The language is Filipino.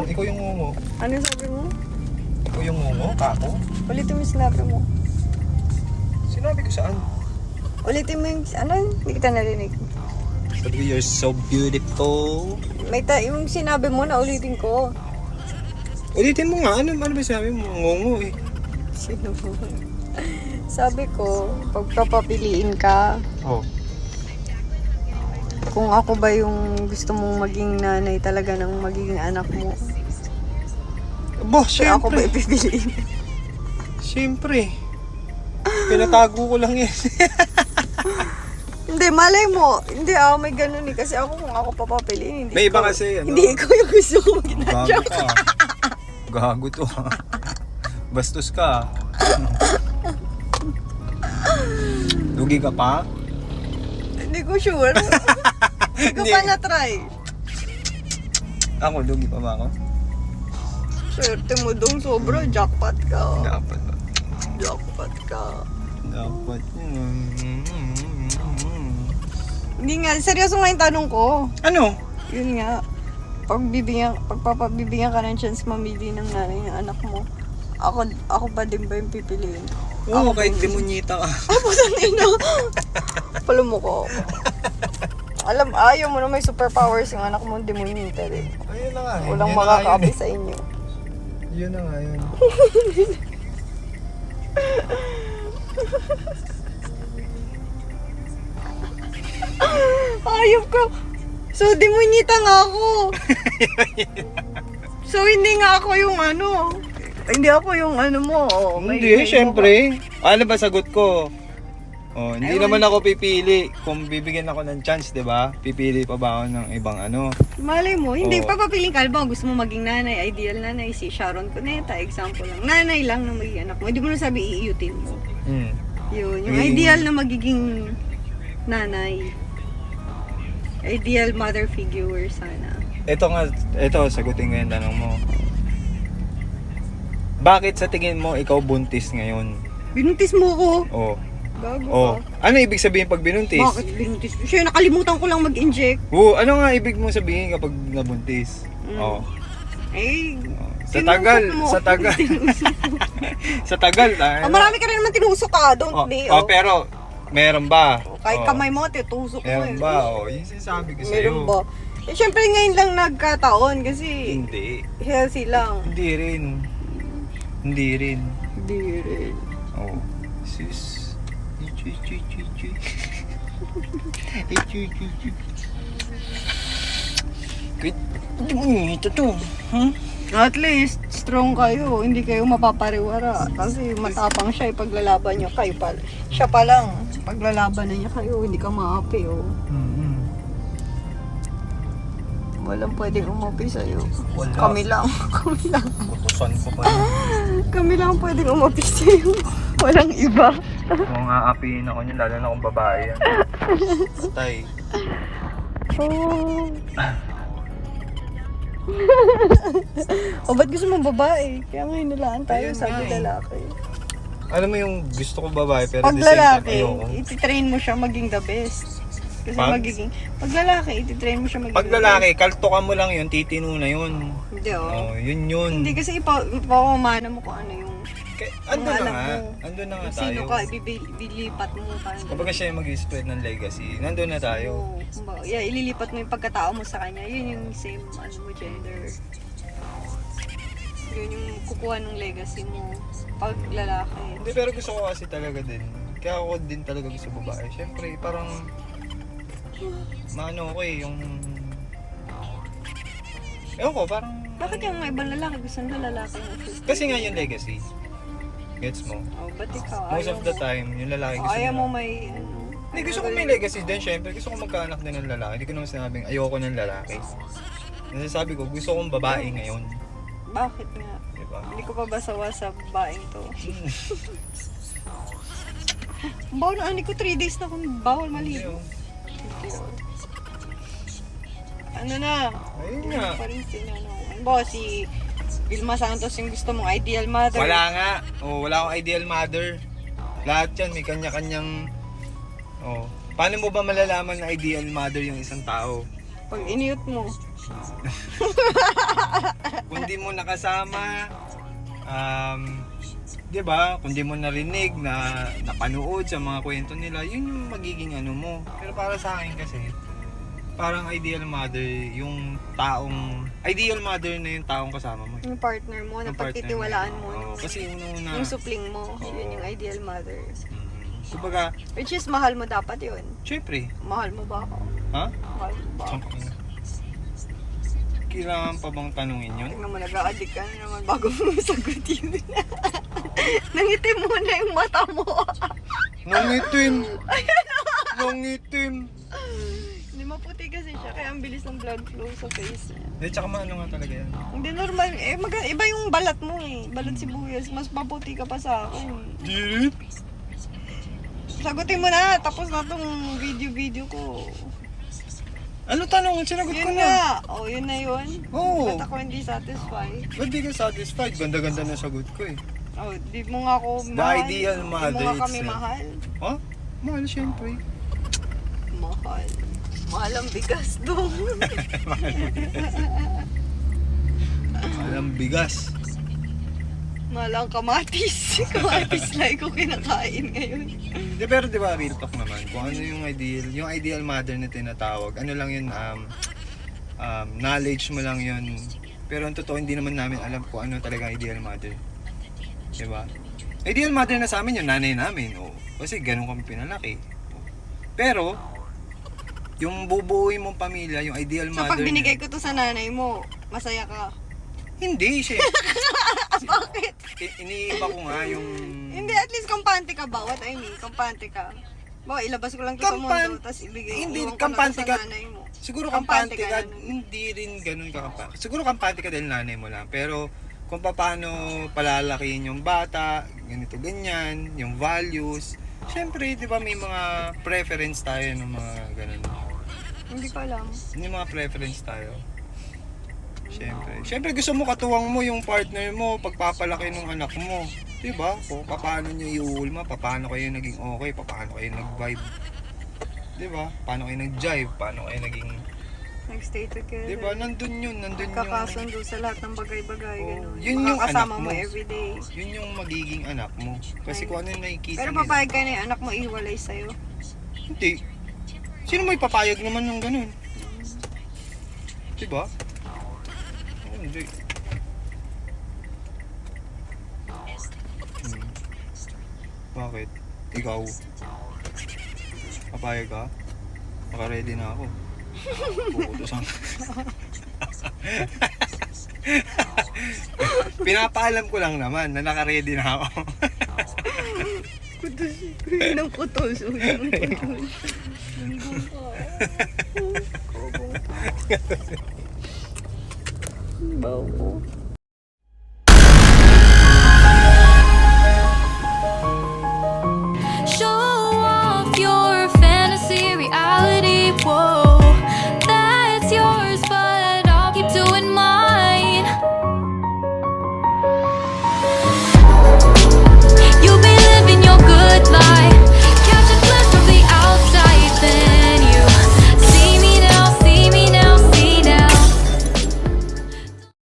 Ikaw yung ngungo. Ano sabi mo? Ikaw yung ngungo, kako. Ulitin mo yung sinabi mo. Sinabi ko saan? Ulitin mo yung, ano? Hindi kita narinig. Sabi ko, you're so beautiful. Yung sinabi mo na ulitin ko. Ulitin mo nga, ano ba sabi mo? Ngungo eh. Sino mo? Sabi ko, pagpapapiliin ka, Oh. kung ako ba yung gusto mong maging nanay talaga ng magiging anak mo. Bo, Kaya ako ba syempre. ipipiliin? Syempre. Pinatago ko lang yan. Hindi, malay mo. Hindi may ganun eh. Kasi ako kung ako papapiliin, hindi May iba ikaw- kasi, ano? Hindi ikaw yung gusto ko maging Gago nanay. ka. Gago to ha. Bastos ka. Lugi ka pa? Hindi ko sure. Hindi ko Hindi. pa na-try. Ako, lugi pa ba ako? Swerte mo dong sobra. Jackpot ka. Dapat ba? Jackpot ka. Dapat. Hindi nga. Seryoso nga yung tanong ko. Ano? Yun nga. Pagpapabibigyan ka ng chance mamili ng nanay ng anak mo. Ako ba din ba yung pipiliin? Oo, kahit demunyita ka. Ay, pusang ina. Palo mo ko. Ayaw mo na may superpowers yung anak mo, demonita din. Ayun na nga. Walang makakabi sa inyo. Yun na nga yun. Ayop ka. So, demonita nga ako. So, hindi nga ako yung ano. Hindi ako yung ano mo. Hindi, syempre. Ano ba sagot ko? Oh, hindi Ewan. naman ako pipili. Kung bibigyan ako ng chance, 'di ba? Pipili pa ba ako ng ibang ano? Malay mo, hindi Oo. papapiling ka. Ba, gusto mo maging nanay, ideal nanay, si Sharon Cuneta, example lang. Nanay lang na magiging anak mo. Hindi mo na sabi iiyutin mo. Hmm. Yun, yung Magiging- ideal na magiging nanay. Ideal mother figure sana. Ito sagutin ko yung tanong mo. Bakit sa tingin mo ikaw buntis ngayon? Binuntis mo ko. Oh. Gago Oh. ka. Ano ibig sabihin pag binuntis? Bakit binuntis? Siya, nakalimutan ko lang mag-inject. Oh, ano nga ibig mo sabihin kapag nabuntis? Mm. Oh. Eh, Sa tinusok tagal, mo. sa tagal. Sa tagal. Marami ka rin naman tinusok ka. Don't be. Oh, pero meron ba? Kahit Oh. kamay mo, titusok mo Meron eh. ba? Oh, yun sinasabi ko sa'yo. Meron ba? Eh, syempre ngayon lang nagkataon kasi Hindi. healthy lang. Hindi rin. Hindi rin. Hindi rin. Oh. Sis. Ito to. Huh? At least, strong kayo. Hindi kayo mapapariwara. Kasi matapang siya. Ipaglalaban niya kayo. Siya pa lang. Paglalaban na niya kayo, hindi ka maapi. Oh. Walang pwedeng umapi sa'yo. Wala. Kami lang. Kami lang. Utusan ko pa. Kami lang pwedeng umapi sa'yo. Walang iba. Kung aapihin ako niyan, lalo na kung babae yan. Patay. Oh. O, ba't gusto mong babae? Kaya nga hinalaan tayo, Ayun sabi nga eh. lalaki. Alam mo yung gusto ko babae pero Pag at the same time lalaki, ayoko. ititrain mo siya maging the best. Kasi Pag? pag lalaki, ititrain mo siya maging Pag the lalaki, kaltukan mo lang yun, titino na yun. best. Hindi Oh, yun. Hindi kasi ipapamana mo kung ano yung Andun na alam nga. mo. Andun na nga kung sino tayo. ka, ililipat mo. Parang Kapag siya yung mag-spread ng legacy, nandun na tayo. Oo, kumbaga, yeah, ililipat mo yung pagkatao mo sa kanya. Yun yung same mo, gender. Yun yung kukuha ng legacy mo. Pag lalaki. Hindi, pero gusto ko kasi talaga din. Kaya ako din talaga gusto babae. Siyempre, parang maano ko eh, yung ewan ko, parang Bakit yung mga ibang lalaki gusto nila lalaki yung first? kasi nga yung legacy. Gets mo? Oh, ba't ikaw? Most Ayaw of the mo? time, yung lalaki Oh, gusto ayaw nila. mo may ano? Hindi, gusto ko may legacy din, syempre. Gusto ko magkaanak din ng lalaki. Hindi ko naman sinabing ayoko ng lalaki. Nasasabi ko, gusto kong babae ngayon. Bakit nga? Diba? Hindi ko pa basawa sa babaeng to. Bawal na, ani ko 3 days na kung bawal Hindi, maligo. oh. Ano na? Ayun nga. Pa rin sinanong. Si Vilma Santos yung gusto mong ideal mother. Wala nga. Oh, wala akong ideal mother. Lahat yan, may kanya-kanyang. Oh. Paano mo ba malalaman na ideal mother yung isang tao? Pag iniyot mo. Kung hindi mo nakasama, 'di ba? Kung di mo narinig na napanood sa mga kwento nila, yun yung magiging ano mo. Pero para sa akin kasi, parang ideal mother na yung taong kasama mo. Yung partner mo, na Yung partner pagtitiwalaan mo. Oo, kasi una, Yung supling mo, Oo. yun yung ideal mother. kumbaga, Which is, mahal mo dapat yun. syempre, Mahal mo ba ako? ha? Mahal mo ba ako? Kailangan pa bang tanungin yun? Tingnan mo, nag-a-addict ka na naman bago mo sagot yun. Nangitim mo na yung mata mo. Nangitim! Nangitim! Hindi, maputi kasi siya, kaya ang bilis ng blood flow sa face niya. Hindi, tsaka ano nga talaga yan. Hindi normal, iba yung balat mo eh. Balat sibuyas, mas maputi ka pa sa akin. Dirit? Sagutin mo na, tapos na tong video ko. Ano tanong? Sinagot ko Yun na. nga, yun na yun. Oo. Ba't ako hindi satisfied? Ba't di ka satisfied? Ganda-ganda na sagot ko eh. Di mo nga ako The mahal. ideal Di mo mother nga kami itself. mahal. Ha? Mahal syempre. Mahal. Mahal ang bigas doon. Mahal ang bigas. Mahal ang kamatis. Kamatis lang ko kinakain ngayon. Di, pero di ba real talk naman, kung ano yung ideal mother na tinatawag, ano lang yun, knowledge mo lang yun. Pero ang totoo, hindi naman namin alam kung ano talaga ideal mother. Di ba? Ideal mother na sa amin yung nanay namin, kasi ganun kami pinalaki. Pero, yung bubuuin mong pamilya, yung ideal So mother pag binigay ko to sa nanay mo, masaya ka? hindi siya. Bakit? Iniiba ko nga yung... Hindi, at least kampante ka ba? What I mean, kampante ka. Ilabas ko lang to sa mundo, tapos ibigay Hindi, iwan ko na to kampante sa ka. nanay mo. Siguro Kampante kampante ka, ka, hindi rin ganun ka kampante. Siguro kampante ka dahil nanay mo lang. Pero kung paano palalakihin yung bata, ganito ganyan, yung values. Siyempre, di ba may mga preference tayo ng mga ganun. Hindi ko alam. May mga preference tayo. Siyempre gusto mo katuwang mo yung partner mo pagpapalaki ng anak mo. Di ba? Kung paano niyo iulma, paano kayo naging okay, paano kayo nag-vibe. Di ba? Paano kayo nag-jive, paano kayo naging... Nag-stay together. Di ba? Nandun yun. Kakasundo sa lahat ng bagay-bagay. Oo, Ganun. yun yung Makakasama anak mo. everyday. Yun yung magiging anak mo. Kasi kung ano yung nakikita Pero nila. papayag ka na yung anak mo ihiwalay sa'yo. Hindi. Sino may papayag naman ng ganun? Diba? Oh, hindi. Bakit? Ikaw? Papayag ka? Naka-ready na ako. Pukutusan. Pinapaalam ko lang naman na naka-ready na ako. Kutos. Yun ang kutos. Yun ang kutos. Linggong ka. Kabong ka. Bawo.